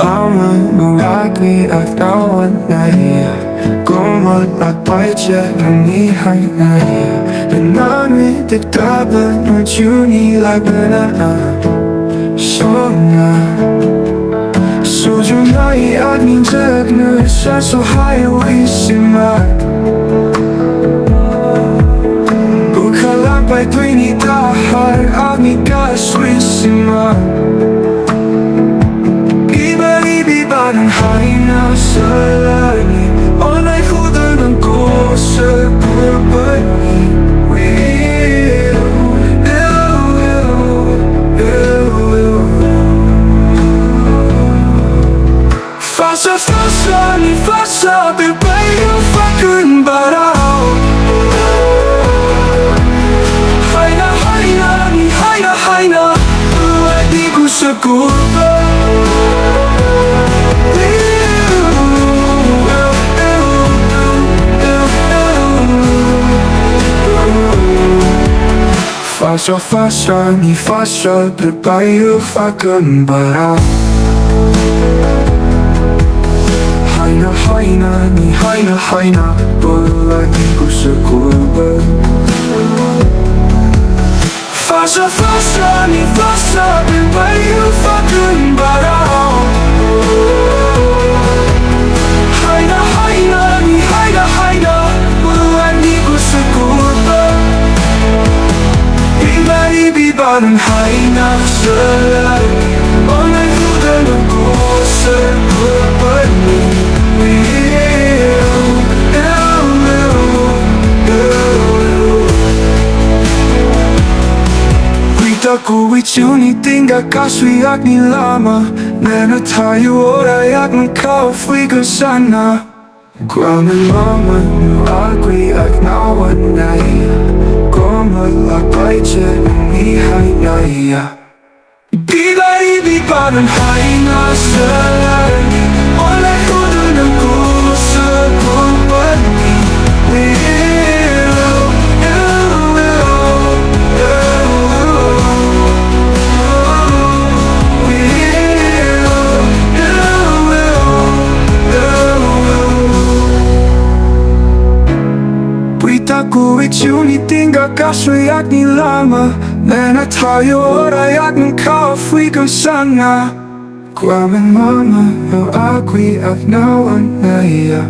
mama Meragwi at awan na iya Gomot at paitya ng ihay na iya Nanami diktaban ng Juni Langgwna Sona 소중하이 아닌 작은 사소하이 위시마 Bukalang tuwing itahar Amiga swisima BiBARI BiBAR ang haina sa langit Onay hudol ng ko sa kurbani Fasa fasa ni fasa BiBARI fucking barao Haina haina ni haina haina Buhay di ko sa kurba Fasa fasa ni fasa BiBARI fucking barao Haina haina ni haina haina Buhay di ko sa kurba Fasa fasa ni fasa BiBARI fucking barao Haina haina ni haina haina Buhay di ko sa kurba BiBARI BiBAR ang haina sa langit Onay hudol ng ko sa kurbani Aku Juni tinggal kaswiak ni lama Nena tayo orayak kau fui ke sana Gua memang agui ak nawan naya Gua melakai jengi hai naya BiBARI BiBAR ang haina sa langit Oleh hudul ng ko sa kurbani Aku Juni tinggal kaswiak ni lama Nena tayo orayak kau fui ke sana Gua memang agui ak nawan naya